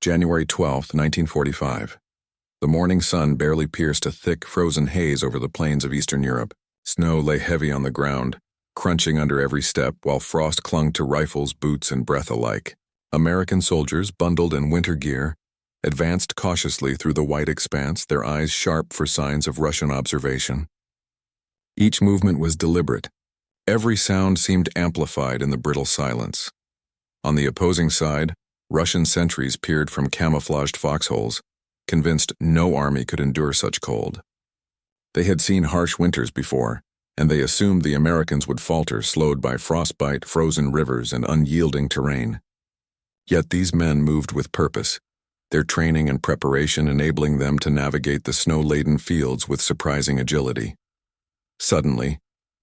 January 12, 1945. The morning sun barely pierced a thick, frozen haze over the plains of Eastern Europe. Snow lay heavy on the ground, crunching under every step, while frost clung to rifles, boots, and breath alike. American soldiers, bundled in winter gear, advanced cautiously through the white expanse, their eyes sharp for signs of Russian observation. Each movement was deliberate. Every sound seemed amplified in the brittle silence. On the opposing side, Russian sentries peered from camouflaged foxholes, convinced no army could endure such cold. They had seen harsh winters before, and they assumed the Americans would falter, slowed by frostbite, frozen rivers, and unyielding terrain. Yet these men moved with purpose, their training and preparation enabling them to navigate the snow-laden fields with surprising agility. Suddenly,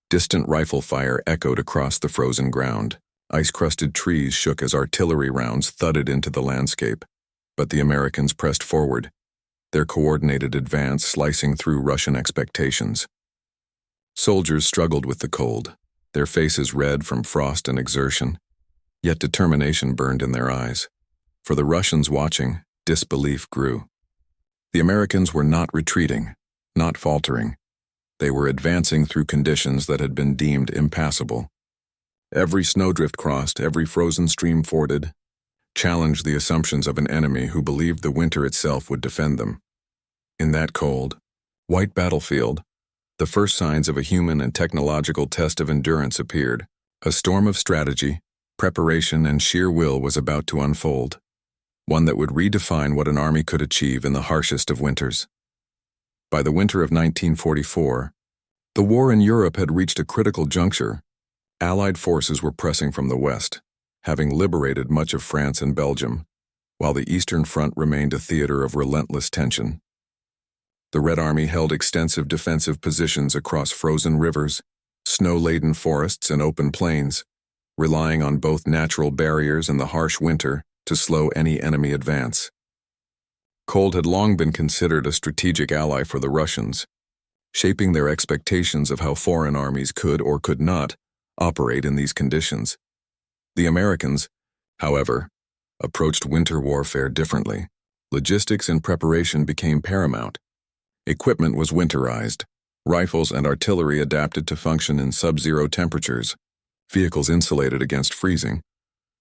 distant rifle fire echoed across the frozen ground. Ice-crusted trees shook as artillery rounds thudded into the landscape. But the Americans pressed forward, their coordinated advance slicing through Russian expectations. Soldiers struggled with the cold, their faces red from frost and exertion, yet determination burned in their eyes. For the Russians watching, disbelief grew. The Americans were not retreating, not faltering. They were advancing through conditions that had been deemed impassable. Every snowdrift crossed, every frozen stream forded, challenged the assumptions of an enemy who believed the winter itself would defend them. In that cold, white battlefield, the first signs of a human and technological test of endurance appeared. A storm of strategy, preparation, and sheer will was about to unfold, one that would redefine what an army could achieve in the harshest of winters. By the winter of 1944, the war in Europe had reached a critical juncture. Allied forces were pressing from the west, having liberated much of France and Belgium, while the Eastern Front remained a theater of relentless tension. The Red Army held extensive defensive positions across frozen rivers, snow-laden forests, and open plains, relying on both natural barriers and the harsh winter to slow any enemy advance. Cold had long been considered a strategic ally for the Russians, shaping their expectations of how foreign armies could or could not operate in these conditions. The Americans, however, approached winter warfare differently. Logistics and preparation became paramount. Equipment was winterized, rifles and artillery adapted to function in sub-zero temperatures, vehicles insulated against freezing,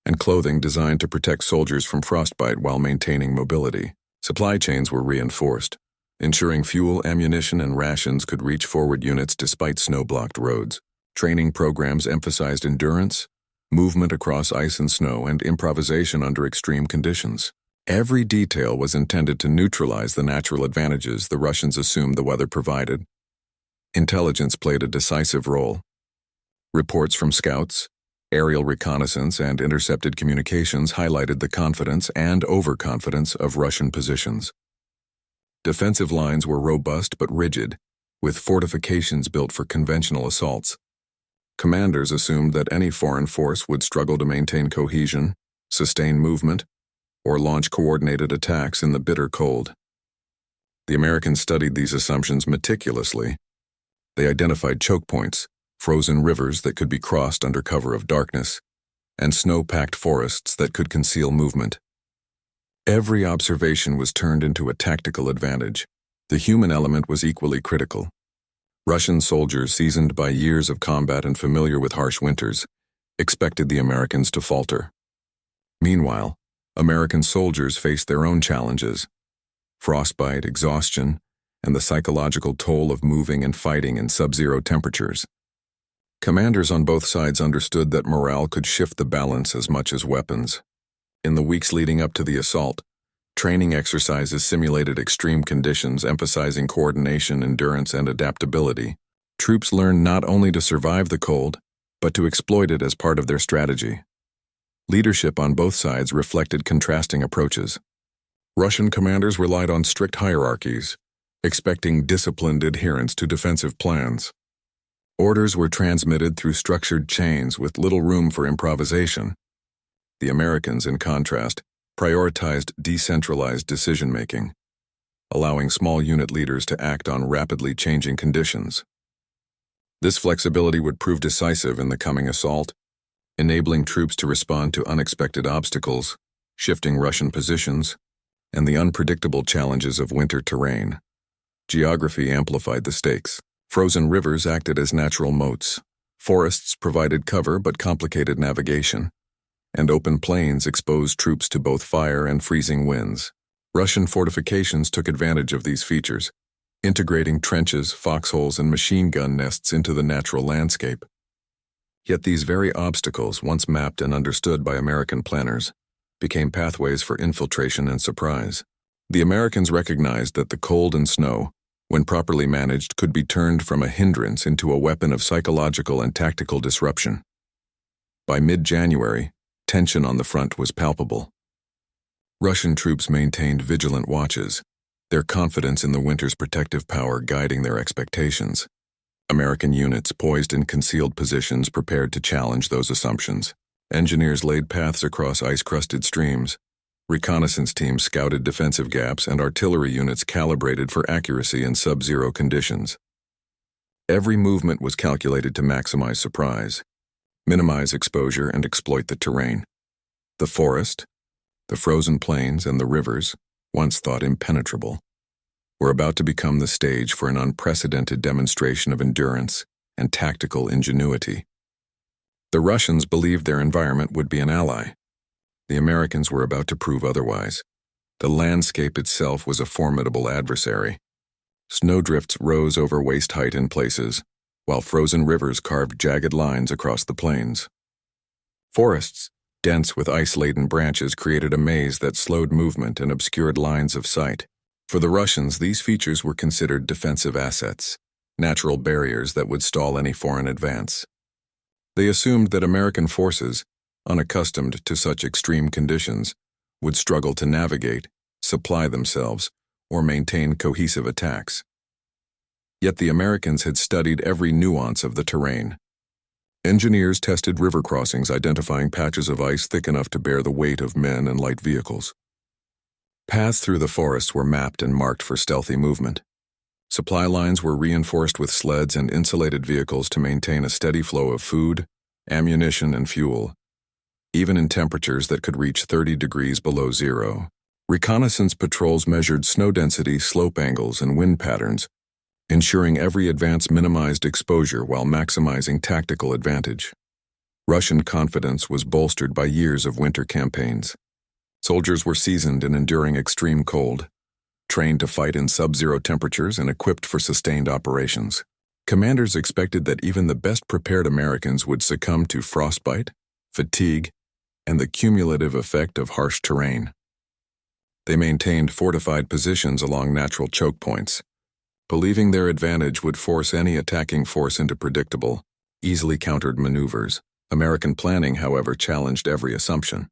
and clothing designed to protect soldiers from frostbite while maintaining mobility. Supply chains were reinforced, ensuring fuel, ammunition, and rations could reach forward units despite snow-blocked roads. Training programs emphasized endurance, movement across ice and snow, and improvisation under extreme conditions. Every detail was intended to neutralize the natural advantages the Russians assumed the weather provided. Intelligence played a decisive role. Reports from scouts, aerial reconnaissance, and intercepted communications highlighted the confidence and overconfidence of Russian positions. Defensive lines were robust but rigid, with fortifications built for conventional assaults. Commanders assumed that any foreign force would struggle to maintain cohesion, sustain movement, or launch coordinated attacks in the bitter cold. The Americans studied these assumptions meticulously. They identified choke points, frozen rivers that could be crossed under cover of darkness, and snow-packed forests that could conceal movement. Every observation was turned into a tactical advantage. The human element was equally critical. Russian soldiers, seasoned by years of combat and familiar with harsh winters, expected the Americans to falter. Meanwhile, American soldiers faced their own challenges: frostbite, exhaustion, and the psychological toll of moving and fighting in sub-zero temperatures. Commanders on both sides understood that morale could shift the balance as much as weapons. In the weeks leading up to the assault, training exercises simulated extreme conditions, emphasizing coordination, endurance, and adaptability. Troops learned not only to survive the cold, but to exploit it as part of their strategy. Leadership on both sides reflected contrasting approaches. Russian commanders relied on strict hierarchies, expecting disciplined adherence to defensive plans. Orders were transmitted through structured chains with little room for improvisation. The Americans, in contrast, prioritized decentralized decision-making, allowing small unit leaders to act on rapidly changing conditions. This flexibility would prove decisive in the coming assault, enabling troops to respond to unexpected obstacles, shifting Russian positions, and the unpredictable challenges of winter terrain. Geography amplified the stakes. Frozen rivers acted as natural moats. Forests provided cover but complicated navigation, and open plains exposed troops to both fire and freezing winds. Russian fortifications took advantage of these features, integrating trenches, foxholes, and machine gun nests into the natural landscape. Yet these very obstacles, once mapped and understood by American planners, became pathways for infiltration and surprise. The Americans recognized that the cold and snow, when properly managed, could be turned from a hindrance into a weapon of psychological and tactical disruption. By mid-January, tension on the front was palpable. Russian troops maintained vigilant watches, their confidence in the winter's protective power guiding their expectations. American units poised in concealed positions prepared to challenge those assumptions. Engineers laid paths across ice-crusted streams. Reconnaissance teams scouted defensive gaps, and artillery units calibrated for accuracy in sub-zero conditions. Every movement was calculated to maximize surprise, minimize exposure, and exploit the terrain. The forest, the frozen plains, and the rivers, once thought impenetrable, were about to become the stage for an unprecedented demonstration of endurance and tactical ingenuity. The Russians believed their environment would be an ally. The Americans were about to prove otherwise. The landscape itself was a formidable adversary. Snowdrifts rose over waist height in places, while frozen rivers carved jagged lines across the plains. Forests, dense with ice-laden branches, created a maze that slowed movement and obscured lines of sight. For the Russians, these features were considered defensive assets, natural barriers that would stall any foreign advance. They assumed that American forces, unaccustomed to such extreme conditions, would struggle to navigate, supply themselves, or maintain cohesive attacks. Yet the Americans had studied every nuance of the terrain. Engineers tested river crossings, identifying patches of ice thick enough to bear the weight of men and light vehicles. Paths through the forests were mapped and marked for stealthy movement. Supply lines were reinforced with sleds and insulated vehicles to maintain a steady flow of food, ammunition, and fuel, even in temperatures that could reach 30 degrees below zero. Reconnaissance patrols measured snow density, slope angles, and wind patterns, ensuring every advance minimized exposure while maximizing tactical advantage. Russian confidence was bolstered by years of winter campaigns. Soldiers were seasoned in enduring extreme cold, trained to fight in sub-zero temperatures and equipped for sustained operations. Commanders expected that even the best prepared Americans would succumb to frostbite, fatigue, and the cumulative effect of harsh terrain. They maintained fortified positions along natural choke points, believing their advantage would force any attacking force into predictable, easily countered maneuvers. American planning, however, challenged every assumption.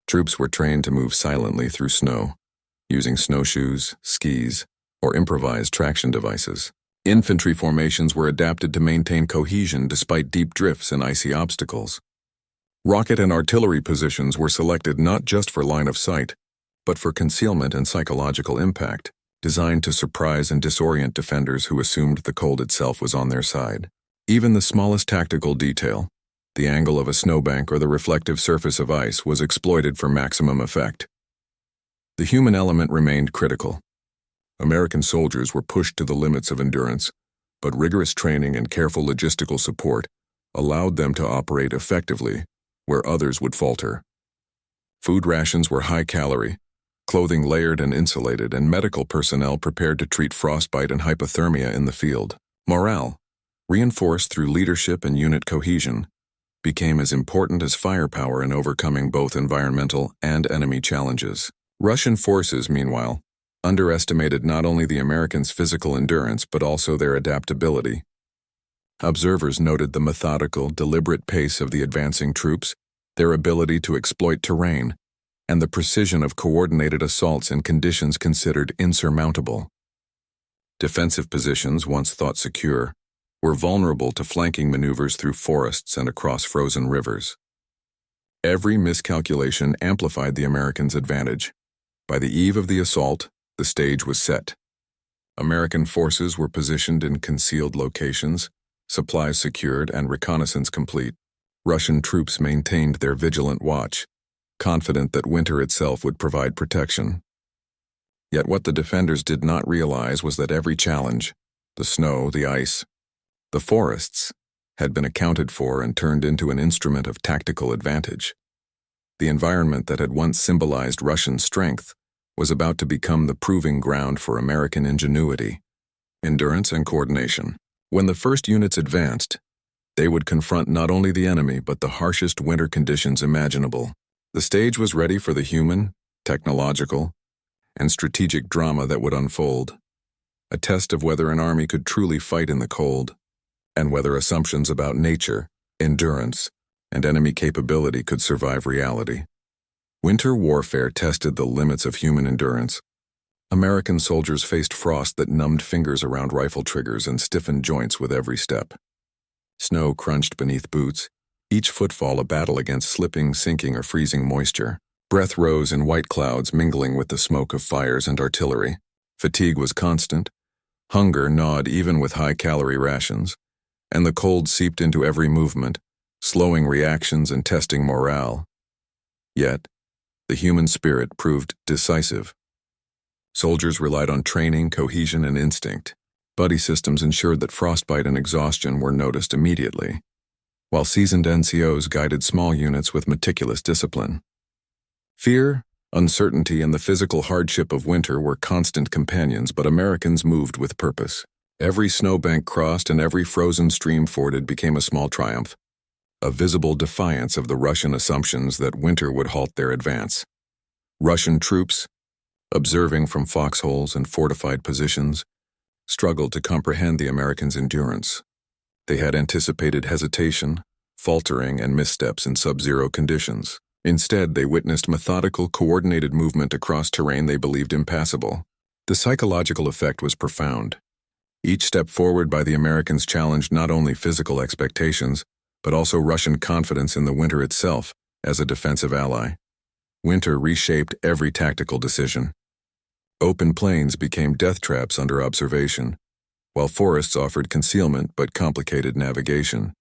Troops were trained to move silently through snow, using snowshoes, skis, or improvised traction devices. Infantry formations were adapted to maintain cohesion despite deep drifts and icy obstacles. Rocket and artillery positions were selected not just for line of sight, but for concealment and psychological impact, designed to surprise and disorient defenders who assumed the cold itself was on their side. Even the smallest tactical detail, the angle of a snowbank or the reflective surface of ice, was exploited for maximum effect. The human element remained critical. American soldiers were pushed to the limits of endurance, but rigorous training and careful logistical support allowed them to operate effectively where others would falter. Food rations were high-calorie, clothing layered and insulated, and medical personnel prepared to treat frostbite and hypothermia in the field. Morale, reinforced through leadership and unit cohesion, became as important as firepower in overcoming both environmental and enemy challenges. Russian forces, meanwhile, underestimated not only the Americans' physical endurance but also their adaptability. Observers noted the methodical, deliberate pace of the advancing troops, their ability to exploit terrain, and the precision of coordinated assaults in conditions considered insurmountable. Defensive positions, once thought secure, were vulnerable to flanking maneuvers through forests and across frozen rivers. Every miscalculation amplified the Americans' advantage. By the eve of the assault, the stage was set. American forces were positioned in concealed locations, supplies secured, and reconnaissance complete. Russian troops maintained their vigilant watch, confident that winter itself would provide protection. Yet what the defenders did not realize was that every challenge, the snow, the ice, the forests, had been accounted for and turned into an instrument of tactical advantage. The environment that had once symbolized Russian strength was about to become the proving ground for American ingenuity, endurance, and coordination. When the first units advanced, they would confront not only the enemy but the harshest winter conditions imaginable. The stage was ready for the human, technological, and strategic drama that would unfold, a test of whether an army could truly fight in the cold, and whether assumptions about nature, endurance, and enemy capability could survive reality. Winter warfare tested the limits of human endurance. American soldiers faced frost that numbed fingers around rifle triggers and stiffened joints with every step. Snow crunched beneath boots, each footfall a battle against slipping, sinking, or freezing moisture. Breath rose in white clouds mingling with the smoke of fires and artillery. Fatigue was constant. Hunger gnawed even with high-calorie rations, and the cold seeped into every movement, slowing reactions and testing morale. Yet, the human spirit proved decisive. Soldiers relied on training, cohesion, and instinct. Buddy systems ensured that frostbite and exhaustion were noticed immediately, while seasoned NCOs guided small units with meticulous discipline. Fear, uncertainty, and the physical hardship of winter were constant companions, but Americans moved with purpose. Every snowbank crossed and every frozen stream forded became a small triumph, a visible defiance of the Russian assumptions that winter would halt their advance. Russian troops, observing from foxholes and fortified positions, struggled to comprehend the Americans' endurance. They had anticipated hesitation, faltering, and missteps in sub-zero conditions. Instead, they witnessed methodical, coordinated movement across terrain they believed impassable. The psychological effect was profound. Each step forward by the Americans challenged not only physical expectations, but also Russian confidence in the winter itself as a defensive ally. Winter reshaped every tactical decision. Open plains became death traps under observation, while forests offered concealment but complicated navigation.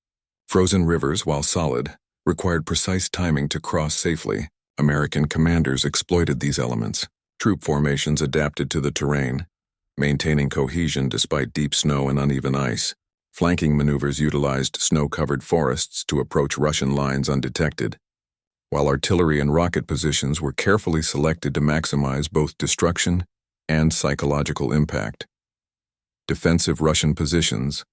Frozen rivers, while solid, required precise timing to cross safely. American commanders exploited these elements. Troop formations adapted to the terrain, maintaining cohesion despite deep snow and uneven ice. Flanking maneuvers utilized snow-covered forests to approach Russian lines undetected, while artillery and rocket positions were carefully selected to maximize both destruction and psychological impact. Defensive Russian positions,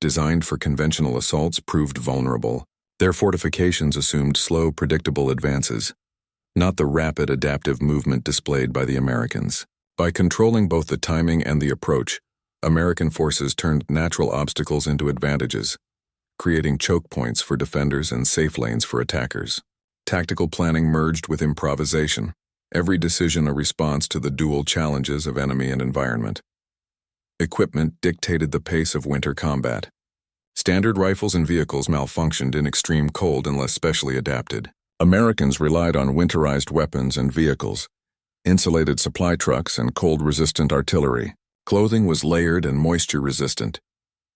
designed for conventional assaults, proved vulnerable. Their fortifications assumed slow, predictable advances, not the rapid, adaptive movement displayed by the Americans. By controlling both the timing and the approach, American forces turned natural obstacles into advantages, creating choke points for defenders and safe lanes for attackers. Tactical planning merged with improvisation, every decision a response to the dual challenges of enemy and environment. Equipment dictated the pace of winter combat. Standard rifles and vehicles malfunctioned in extreme cold unless specially adapted. Americans relied on winterized weapons and vehicles, insulated supply trucks, and cold-resistant artillery. Clothing was layered and moisture-resistant,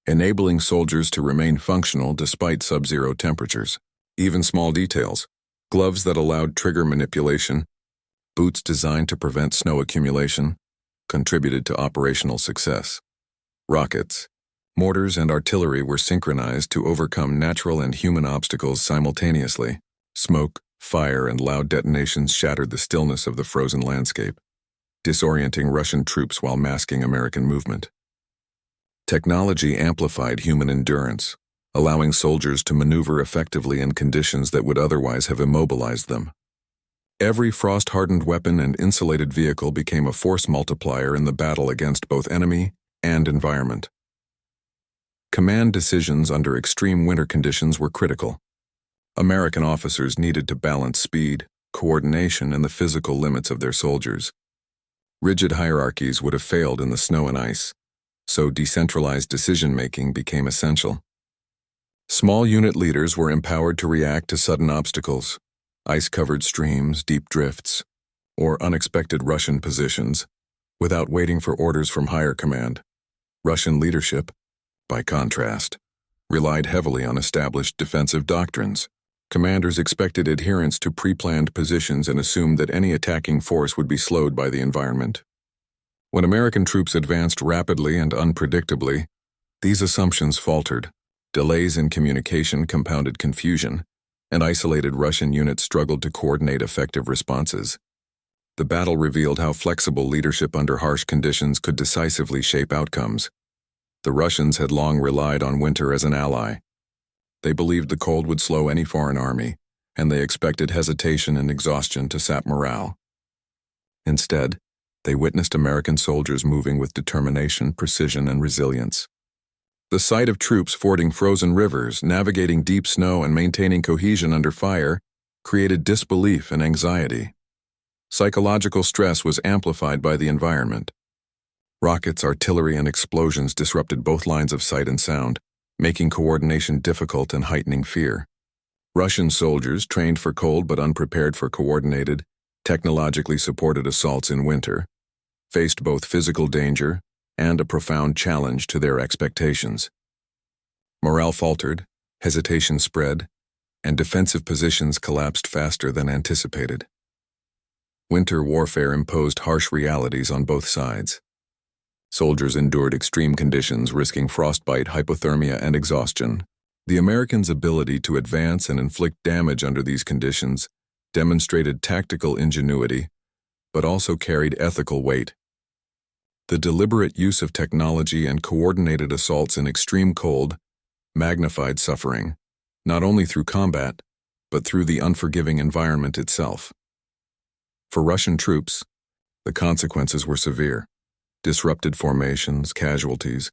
enabling soldiers to remain functional despite sub-zero temperatures. Even small details, gloves that allowed trigger manipulation, boots designed to prevent snow accumulation, contributed to operational success. Rockets, mortars, and artillery were synchronized to overcome natural and human obstacles simultaneously. Smoke, fire, and loud detonations shattered the stillness of the frozen landscape, disorienting Russian troops while masking American movement. Technology amplified human endurance, allowing soldiers to maneuver effectively in conditions that would otherwise have immobilized them. Every frost-hardened weapon and insulated vehicle became a force multiplier in the battle against both enemy and environment. Command decisions under extreme winter conditions were critical. American officers needed to balance speed, coordination, and the physical limits of their soldiers. Rigid hierarchies would have failed in the snow and ice, so decentralized decision-making became essential. Small unit leaders were empowered to react to sudden obstacles, ice-covered streams, deep drifts, or unexpected Russian positions, without waiting for orders from higher command. Russian leadership, by contrast, relied heavily on established defensive doctrines. Commanders expected adherence to pre-planned positions and assumed that any attacking force would be slowed by the environment. When American troops advanced rapidly and unpredictably, these assumptions faltered. Delays in communication compounded confusion, and isolated Russian units struggled to coordinate effective responses. The battle revealed how flexible leadership under harsh conditions could decisively shape outcomes. The Russians had long relied on winter as an ally. They believed the cold would slow any foreign army, and they expected hesitation and exhaustion to sap morale. Instead, they witnessed American soldiers moving with determination, precision, and resilience. The sight of troops fording frozen rivers, navigating deep snow, and maintaining cohesion under fire created disbelief and anxiety. Psychological stress was amplified by the environment. Rockets, artillery, and explosions disrupted both lines of sight and sound, making coordination difficult and heightening fear. Russian soldiers, trained for cold but unprepared for coordinated, technologically supported assaults in winter, faced both physical danger and a profound challenge to their expectations. Morale faltered, hesitation spread, and defensive positions collapsed faster than anticipated. Winter warfare imposed harsh realities on both sides. Soldiers endured extreme conditions, risking frostbite, hypothermia, and exhaustion. The Americans' ability to advance and inflict damage under these conditions demonstrated tactical ingenuity, but also carried ethical weight. The deliberate use of technology and coordinated assaults in extreme cold magnified suffering, not only through combat, but through the unforgiving environment itself. For Russian troops, the consequences were severe. Disrupted formations, casualties,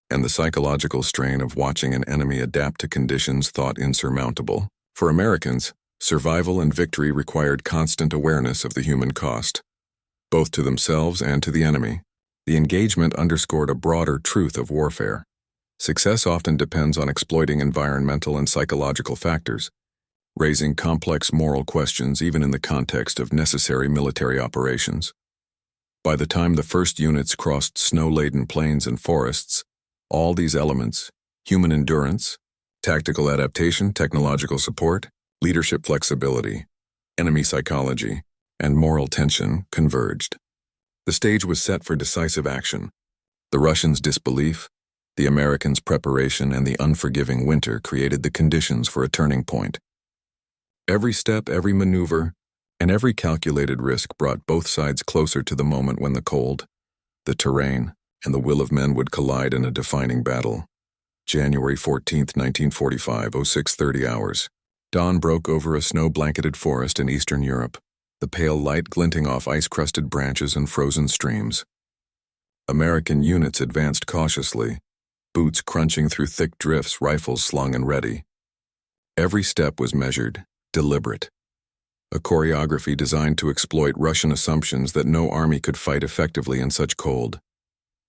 and the psychological strain of watching an enemy adapt to conditions thought insurmountable. For Americans, survival and victory required constant awareness of the human cost, both to themselves and to the enemy. The engagement underscored a broader truth of warfare. Success often depends on exploiting environmental and psychological factors, raising complex moral questions even in the context of necessary military operations. By the time the first units crossed snow-laden plains and forests, all these elements, human endurance, tactical adaptation, technological support, leadership flexibility, enemy psychology, and moral tension, converged. The stage was set for decisive action. The Russians' disbelief, the Americans' preparation, and the unforgiving winter created the conditions for a turning point. Every step, every maneuver, and every calculated risk brought both sides closer to the moment when the cold, the terrain, and the will of men would collide in a defining battle. January 14, 1945, 06:30 hours. Dawn broke over a snow-blanketed forest in Eastern Europe, the pale light glinting off ice-crusted branches and frozen streams. American units advanced cautiously, boots crunching through thick drifts, rifles slung and ready. Every step was measured, deliberate. A choreography designed to exploit Russian assumptions that no army could fight effectively in such cold.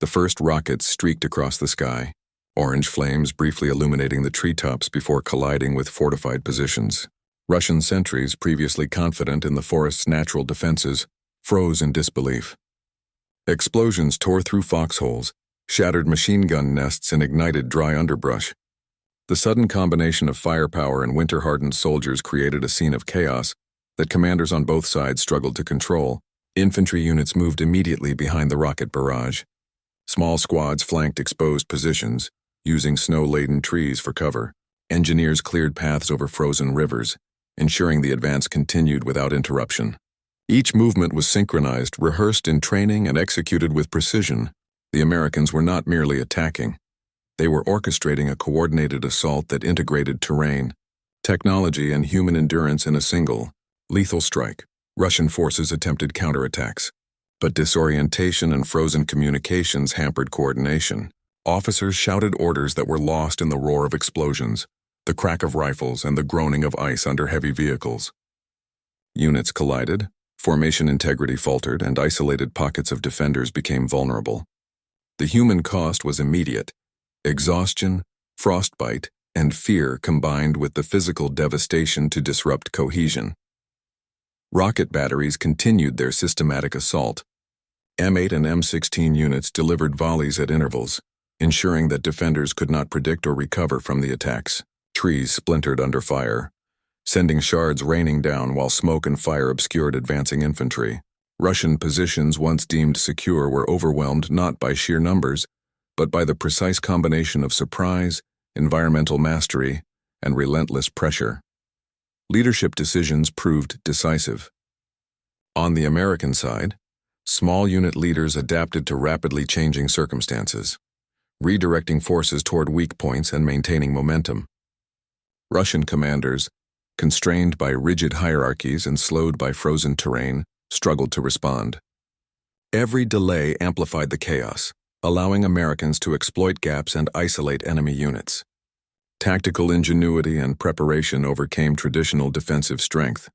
The first rockets streaked across the sky, orange flames briefly illuminating the treetops before colliding with fortified positions. Russian sentries, previously confident in the forest's natural defenses, froze in disbelief. Explosions tore through foxholes, shattered machine gun nests, and ignited dry underbrush. The sudden combination of firepower and winter-hardened soldiers created a scene of chaos that commanders on both sides struggled to control. Infantry units moved immediately behind the rocket barrage. Small squads flanked exposed positions, using snow-laden trees for cover. Engineers cleared paths over frozen rivers, ensuring the advance continued without interruption. Each movement was synchronized, rehearsed in training, and executed with precision. The Americans were not merely attacking. They were orchestrating a coordinated assault that integrated terrain, technology, and human endurance in a single, lethal strike. Russian forces attempted counterattacks, but disorientation and frozen communications hampered coordination. Officers shouted orders that were lost in the roar of explosions, the crack of rifles, and the groaning of ice under heavy vehicles. Units collided, formation integrity faltered, and isolated pockets of defenders became vulnerable. The human cost was immediate. Exhaustion, frostbite, and fear combined with the physical devastation to disrupt cohesion. Rocket batteries continued their systematic assault. M8 and M16 units delivered volleys at intervals, ensuring that defenders could not predict or recover from the attacks. Trees splintered under fire, sending shards raining down while smoke and fire obscured advancing infantry. Russian positions once deemed secure were overwhelmed not by sheer numbers, but by the precise combination of surprise, environmental mastery, and relentless pressure. Leadership decisions proved decisive. On the American side, small unit leaders adapted to rapidly changing circumstances, redirecting forces toward weak points and maintaining momentum. Russian commanders, constrained by rigid hierarchies and slowed by frozen terrain, struggled to respond. Every delay amplified the chaos, allowing Americans to exploit gaps and isolate enemy units. Tactical ingenuity and preparation overcame traditional defensive strength.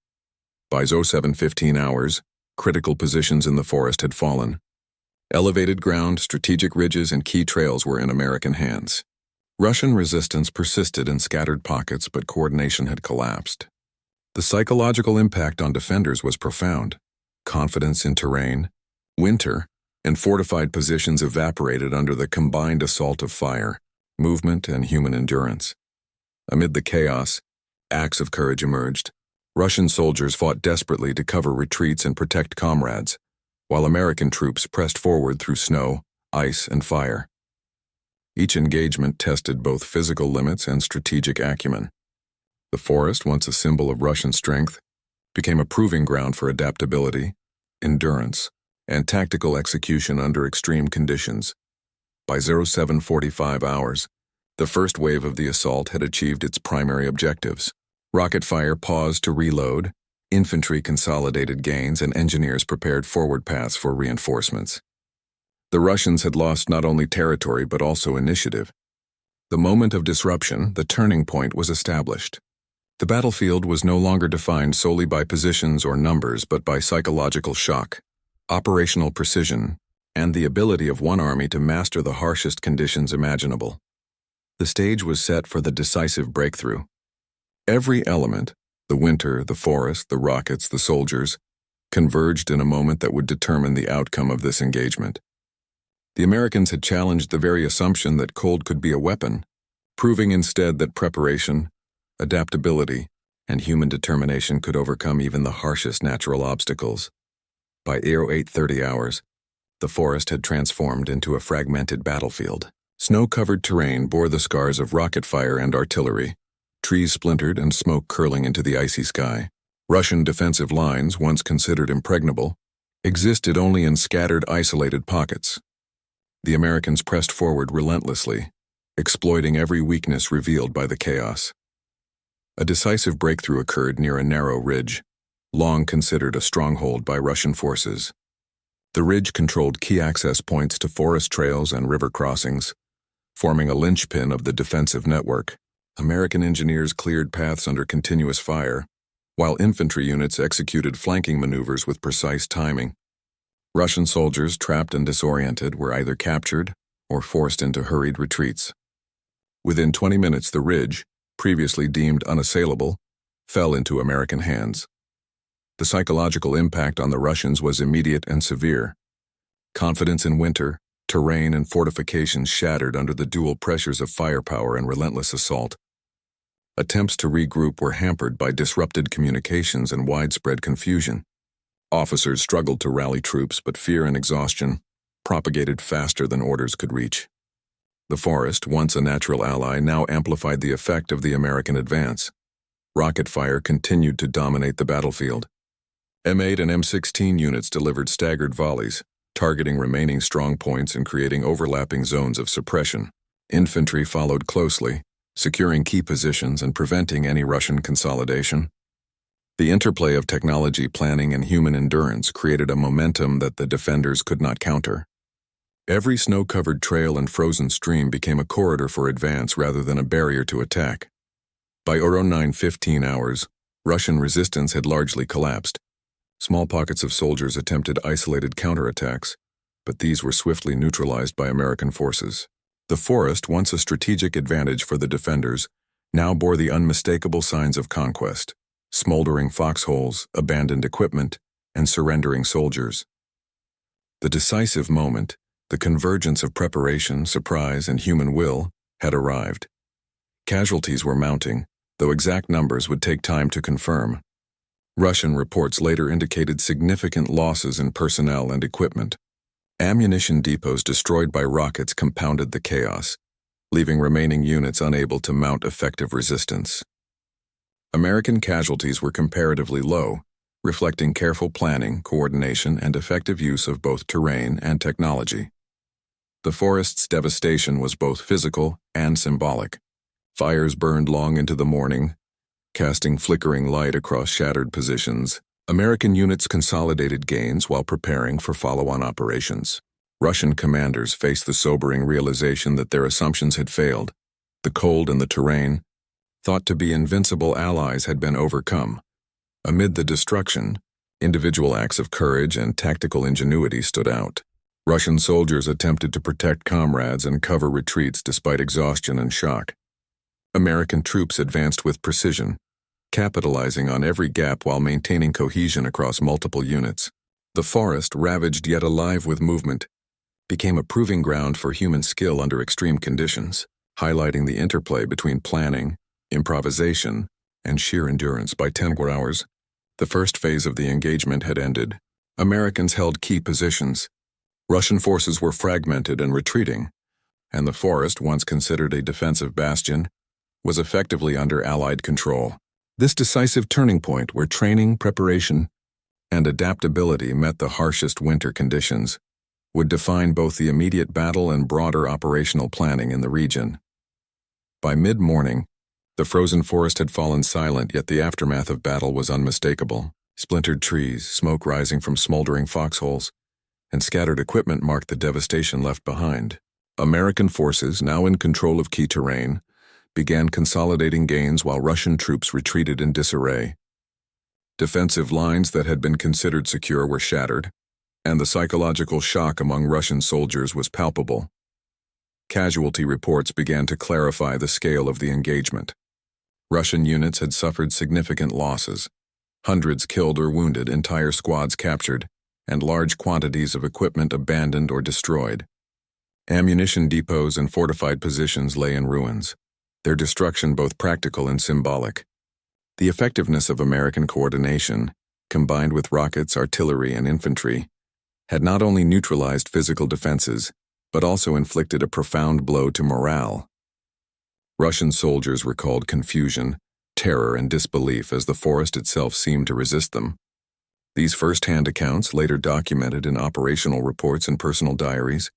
By 07:15 hours, critical positions in the forest had fallen. Elevated ground, strategic ridges, and key trails were in American hands. Russian resistance persisted in scattered pockets, but coordination had collapsed. The psychological impact on defenders was profound. Confidence in terrain, winter, and fortified positions evaporated under the combined assault of fire, movement, and human endurance. Amid the chaos, acts of courage emerged. Russian soldiers fought desperately to cover retreats and protect comrades, while American troops pressed forward through snow, ice, and fire. Each engagement tested both physical limits and strategic acumen. The forest, once a symbol of Russian strength, became a proving ground for adaptability, endurance, and tactical execution under extreme conditions. By 07:45 hours, the first wave of the assault had achieved its primary objectives. Rocket fire paused to reload, infantry consolidated gains, and engineers prepared forward paths for reinforcements. The Russians had lost not only territory but also initiative. The moment of disruption, the turning point, was established. The battlefield was no longer defined solely by positions or numbers, but by psychological shock, operational precision, and the ability of one army to master the harshest conditions imaginable. The stage was set for the decisive breakthrough. Every element, the winter, the forest, the rockets, the soldiers, converged in a moment that would determine the outcome of this engagement. The Americans had challenged the very assumption that cold could be a weapon, proving instead that preparation, adaptability, and human determination could overcome even the harshest natural obstacles. By 08:30 hours, the forest had transformed into a fragmented battlefield. Snow-covered terrain bore the scars of rocket fire and artillery, trees splintered and smoke curling into the icy sky. Russian defensive lines, once considered impregnable, existed only in scattered, isolated pockets. The Americans pressed forward relentlessly, exploiting every weakness revealed by the chaos. A decisive breakthrough occurred near a narrow ridge, long considered a stronghold by Russian forces. The ridge controlled key access points to forest trails and river crossings, forming a linchpin of the defensive network. American engineers cleared paths under continuous fire, while infantry units executed flanking maneuvers with precise timing. Russian soldiers, trapped and disoriented, were either captured or forced into hurried retreats. Within 20 minutes, the ridge, previously deemed unassailable, fell into American hands. The psychological impact on the Russians was immediate and severe. Confidence in winter, terrain, and fortifications shattered under the dual pressures of firepower and relentless assault. Attempts to regroup were hampered by disrupted communications and widespread confusion. Officers struggled to rally troops, but fear and exhaustion propagated faster than orders could reach. The forest, once a natural ally, now amplified the effect of the American advance. Rocket fire continued to dominate the battlefield. M8 and M16 units delivered staggered volleys, targeting remaining strongpoints and creating overlapping zones of suppression. Infantry followed closely, securing key positions and preventing any Russian consolidation. The interplay of technology, planning, and human endurance created a momentum that the defenders could not counter. Every snow-covered trail and frozen stream became a corridor for advance rather than a barrier to attack. By 09:15 hours, Russian resistance had largely collapsed. Small pockets of soldiers attempted isolated counterattacks, but these were swiftly neutralized by American forces. The forest, once a strategic advantage for the defenders, now bore the unmistakable signs of conquest: smoldering foxholes, abandoned equipment, and surrendering soldiers. The decisive moment, the convergence of preparation, surprise, and human will, had arrived. Casualties were mounting, though exact numbers would take time to confirm. Russian reports later indicated significant losses in personnel and equipment. Ammunition depots destroyed by rockets compounded the chaos, leaving remaining units unable to mount effective resistance. American casualties were comparatively low, reflecting careful planning, coordination, and effective use of both terrain and technology. The forest's devastation was both physical and symbolic. Fires burned long into the morning, casting flickering light across shattered positions. American units consolidated gains while preparing for follow-on operations. Russian commanders faced the sobering realization that their assumptions had failed. The cold and the terrain, thought to be invincible allies, had been overcome. Amid the destruction, individual acts of courage and tactical ingenuity stood out. Russian soldiers attempted to protect comrades and cover retreats despite exhaustion and shock. American troops advanced with precision, capitalizing on every gap while maintaining cohesion across multiple units. The forest, ravaged yet alive with movement, became a proving ground for human skill under extreme conditions, highlighting the interplay between planning, improvisation, and sheer endurance. By 10 hours, the first phase of the engagement had ended. Americans held key positions. Russian forces were fragmented and retreating, and the forest, once considered a defensive bastion, was effectively under Allied control. This decisive turning point, where training, preparation, and adaptability met the harshest winter conditions, would define both the immediate battle and broader operational planning in the region. By mid-morning, the frozen forest had fallen silent, yet the aftermath of battle was unmistakable. Splintered trees, smoke rising from smoldering foxholes, and scattered equipment marked the devastation left behind. American forces, now in control of key terrain, began consolidating gains while Russian troops retreated in disarray. Defensive lines that had been considered secure were shattered, and the psychological shock among Russian soldiers was palpable. Casualty reports began to clarify the scale of the engagement. Russian units had suffered significant losses, hundreds killed or wounded, entire squads captured, and large quantities of equipment abandoned or destroyed. Ammunition depots and fortified positions lay in ruins, their destruction both practical and symbolic. The effectiveness of American coordination, combined with rockets, artillery, and infantry, had not only neutralized physical defenses, but also inflicted a profound blow to morale. Russian soldiers recalled confusion, terror, and disbelief as the forest itself seemed to resist them. These first-hand accounts, later documented in operational reports and personal diaries,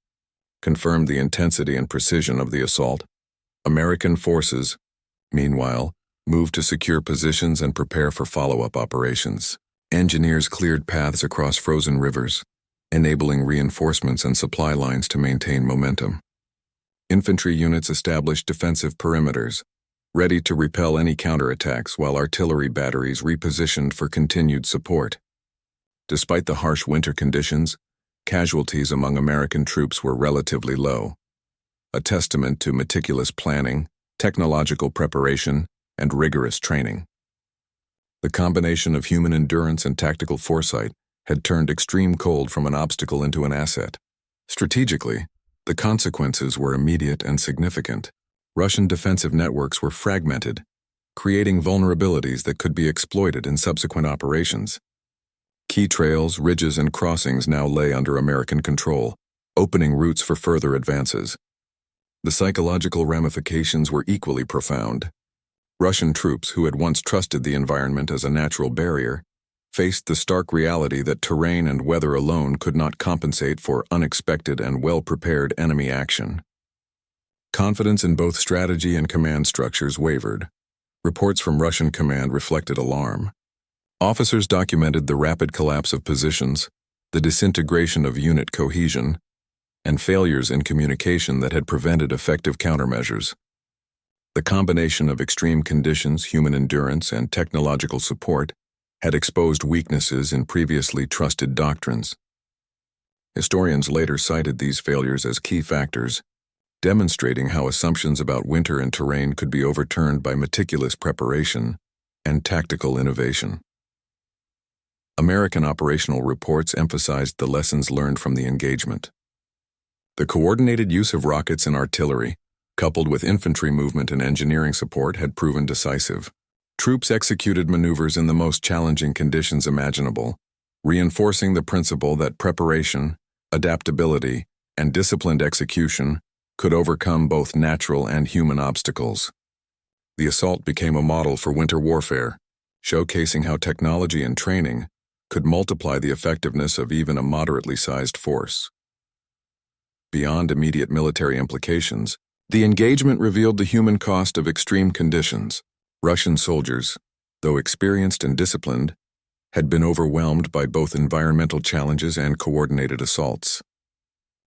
confirmed the intensity and precision of the assault. American forces, meanwhile, moved to secure positions and prepare for follow-up operations. Engineers cleared paths across frozen rivers, enabling reinforcements and supply lines to maintain momentum. Infantry units established defensive perimeters, ready to repel any counterattacks, while artillery batteries repositioned for continued support. Despite the harsh winter conditions, casualties among American troops were relatively low, a testament to meticulous planning, technological preparation, and rigorous training. The combination of human endurance and tactical foresight had turned extreme cold from an obstacle into an asset. Strategically, the consequences were immediate and significant. Russian defensive networks were fragmented, creating vulnerabilities that could be exploited in subsequent operations. Key trails, ridges, and crossings now lay under American control, opening routes for further advances. The psychological ramifications were equally profound. Russian troops, who had once trusted the environment as a natural barrier, faced the stark reality that terrain and weather alone could not compensate for unexpected and well-prepared enemy action. Confidence in both strategy and command structures wavered. Reports from Russian command reflected alarm. Officers documented the rapid collapse of positions, the disintegration of unit cohesion, and failures in communication that had prevented effective countermeasures. The combination of extreme conditions, human endurance, and technological support had exposed weaknesses in previously trusted doctrines. Historians later cited these failures as key factors, demonstrating how assumptions about winter and terrain could be overturned by meticulous preparation and tactical innovation. American operational reports emphasized the lessons learned from the engagement. The coordinated use of rockets and artillery, coupled with infantry movement and engineering support, had proven decisive. Troops executed maneuvers in the most challenging conditions imaginable, reinforcing the principle that preparation, adaptability, and disciplined execution could overcome both natural and human obstacles. The assault became a model for winter warfare, showcasing how technology and training could multiply the effectiveness of even a moderately sized force. Beyond immediate military implications, the engagement revealed the human cost of extreme conditions. Russian soldiers, though experienced and disciplined, had been overwhelmed by both environmental challenges and coordinated assaults.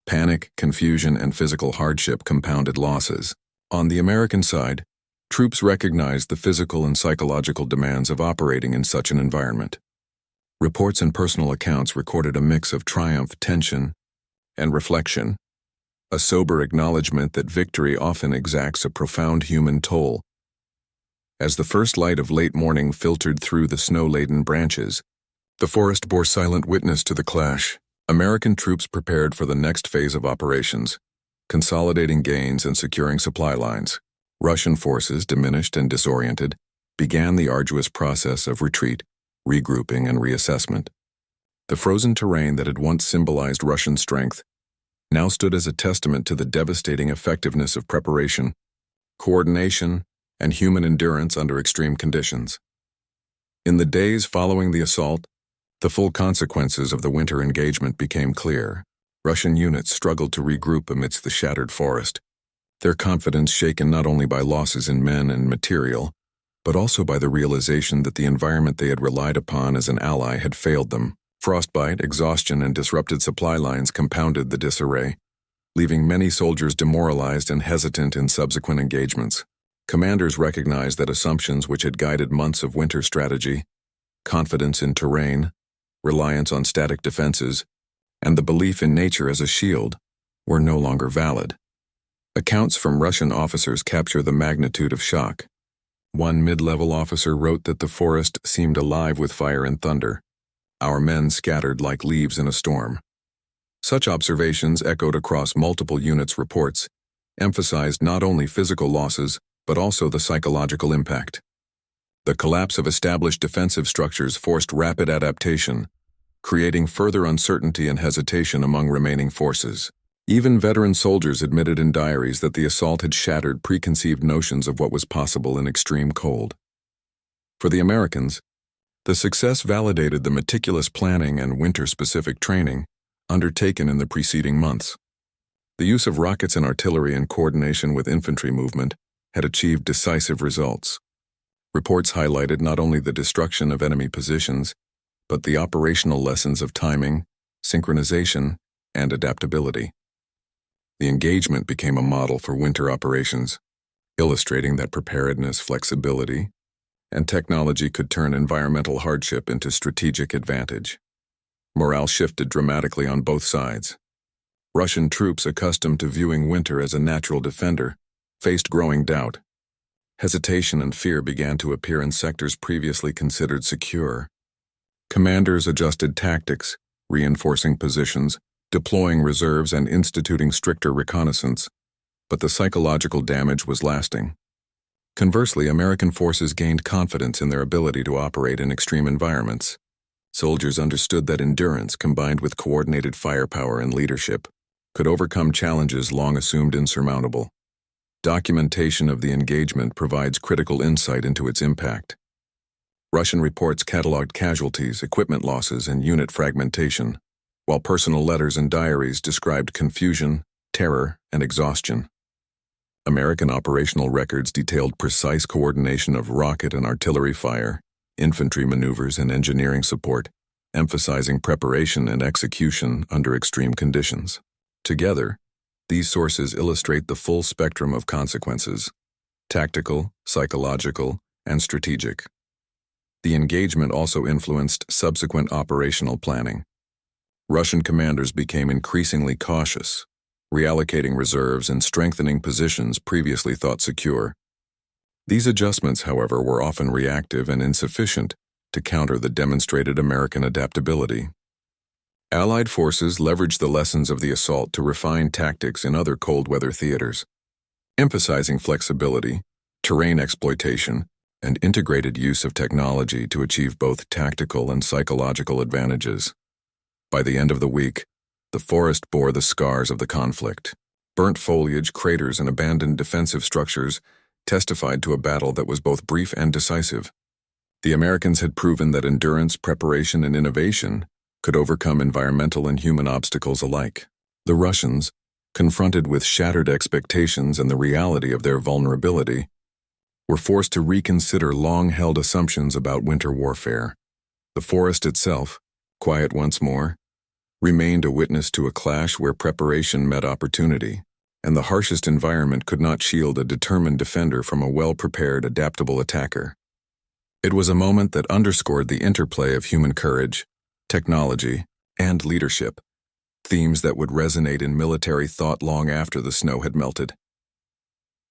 Panic, confusion, and physical hardship compounded losses. On the American side, troops recognized the physical and psychological demands of operating in such an environment. Reports and personal accounts recorded a mix of triumph, tension, and reflection, a sober acknowledgement that victory often exacts a profound human toll. As the first light of late morning filtered through the snow-laden branches, the forest bore silent witness to the clash. American troops prepared for the next phase of operations, consolidating gains and securing supply lines. Russian forces, diminished and disoriented, began the arduous process of retreat, regrouping, and reassessment. The frozen terrain that had once symbolized Russian strength now stood as a testament to the devastating effectiveness of preparation, coordination, and human endurance under extreme conditions. In the days following the assault, the full consequences of the winter engagement became clear. Russian units struggled to regroup amidst the shattered forest, their confidence shaken not only by losses in men and material, but also by the realization that the environment they had relied upon as an ally had failed them. Frostbite, exhaustion, and disrupted supply lines compounded the disarray, leaving many soldiers demoralized and hesitant in subsequent engagements. Commanders recognized that assumptions which had guided months of winter strategy, confidence in terrain, reliance on static defenses, and the belief in nature as a shield, were no longer valid. Accounts from Russian officers capture the magnitude of shock. One mid-level officer wrote that the forest seemed alive with fire and thunder. Our men scattered like leaves in a storm. Such observations echoed across multiple units' reports, emphasized not only physical losses, but also the psychological impact. The collapse of established defensive structures forced rapid adaptation, creating further uncertainty and hesitation among remaining forces. Even veteran soldiers admitted in diaries that the assault had shattered preconceived notions of what was possible in extreme cold. For the Americans, the success validated the meticulous planning and winter-specific training undertaken in the preceding months. The use of rockets and artillery in coordination with infantry movement had achieved decisive results. Reports highlighted not only the destruction of enemy positions, but the operational lessons of timing, synchronization, and adaptability. The engagement became a model for winter operations, illustrating that preparedness, flexibility, and technology could turn environmental hardship into strategic advantage. Morale shifted dramatically on both sides. Russian troops accustomed to viewing winter as a natural defender faced growing doubt. Hesitation and fear began to appear in sectors previously considered secure. Commanders adjusted tactics, reinforcing positions, deploying reserves, and instituting stricter reconnaissance, but the psychological damage was lasting. Conversely, American forces gained confidence in their ability to operate in extreme environments. Soldiers understood that endurance, combined with coordinated firepower and leadership, could overcome challenges long assumed insurmountable. Documentation of the engagement provides critical insight into its impact. Russian reports cataloged casualties, equipment losses, and unit fragmentation, while personal letters and diaries described confusion, terror, and exhaustion. American operational records detailed precise coordination of rocket and artillery fire, infantry maneuvers, and engineering support, emphasizing preparation and execution under extreme conditions. Together, these sources illustrate the full spectrum of consequences: tactical, psychological, and strategic. The engagement also influenced subsequent operational planning. Russian commanders became increasingly cautious, reallocating reserves and strengthening positions previously thought secure. These adjustments, however, were often reactive and insufficient to counter the demonstrated American adaptability. Allied forces leveraged the lessons of the assault to refine tactics in other cold weather theaters, emphasizing flexibility, terrain exploitation, and integrated use of technology to achieve both tactical and psychological advantages. By the end of the week, the forest bore the scars of the conflict. Burnt foliage, craters, and abandoned defensive structures testified to a battle that was both brief and decisive. The Americans had proven that endurance, preparation, and innovation could overcome environmental and human obstacles alike. The Russians, confronted with shattered expectations and the reality of their vulnerability, were forced to reconsider long-held assumptions about winter warfare. The forest itself, quiet once more, remained a witness to a clash where preparation met opportunity, and the harshest environment could not shield a determined defender from a well-prepared, adaptable attacker. It was a moment that underscored the interplay of human courage, technology, and leadership, themes that would resonate in military thought long after the snow had melted.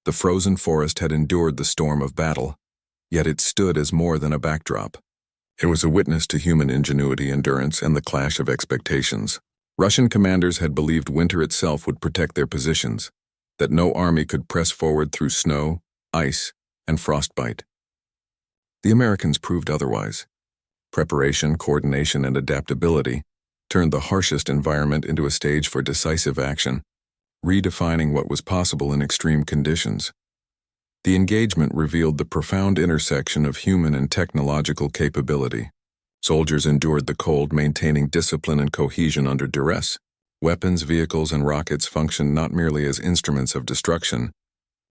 The frozen forest had endured the storm of battle, yet it stood as more than a backdrop. It was a witness to human ingenuity, endurance, and the clash of expectations. Russian commanders had believed winter itself would protect their positions, that no army could press forward through snow, ice, and frostbite. The Americans proved otherwise. Preparation, coordination, and adaptability turned the harshest environment into a stage for decisive action, redefining what was possible in extreme conditions. The engagement revealed the profound intersection of human and technological capability. Soldiers endured the cold, maintaining discipline and cohesion under duress. Weapons, vehicles, and rockets functioned not merely as instruments of destruction,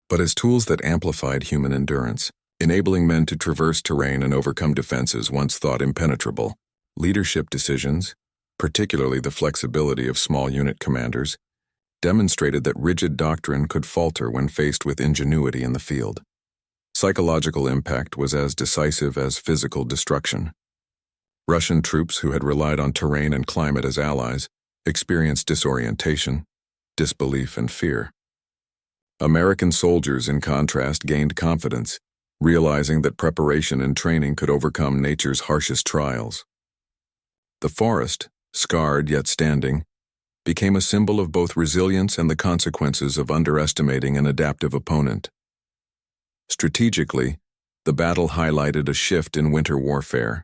but as tools that amplified human endurance, enabling men to traverse terrain and overcome defenses once thought impenetrable. Leadership decisions, particularly the flexibility of small unit commanders, demonstrated that rigid doctrine could falter when faced with ingenuity in the field. Psychological impact was as decisive as physical destruction. Russian troops who had relied on terrain and climate as allies experienced disorientation, disbelief, and fear. American soldiers, in contrast, gained confidence, realizing that preparation and training could overcome nature's harshest trials. The forest, scarred yet standing, became a symbol of both resilience and the consequences of underestimating an adaptive opponent. Strategically, the battle highlighted a shift in winter warfare.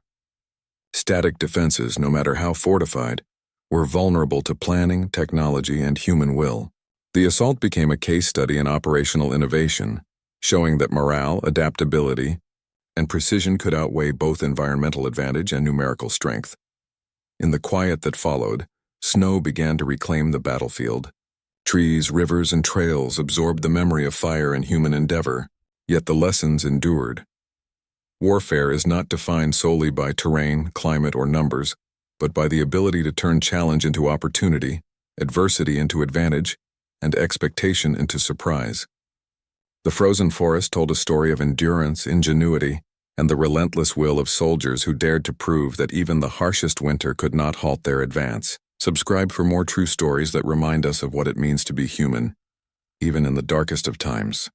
Static defenses, no matter how fortified, were vulnerable to planning, technology, and human will. The assault became a case study in operational innovation, showing that morale, adaptability, and precision could outweigh both environmental advantage and numerical strength. In the quiet that followed, snow began to reclaim the battlefield. Trees, rivers, and trails absorbed the memory of fire and human endeavor, yet the lessons endured. Warfare is not defined solely by terrain, climate, or numbers, but by the ability to turn challenge into opportunity, adversity into advantage, and expectation into surprise. The frozen forest told a story of endurance, ingenuity, and the relentless will of soldiers who dared to prove that even the harshest winter could not halt their advance. Subscribe for more true stories that remind us of what it means to be human, even in the darkest of times.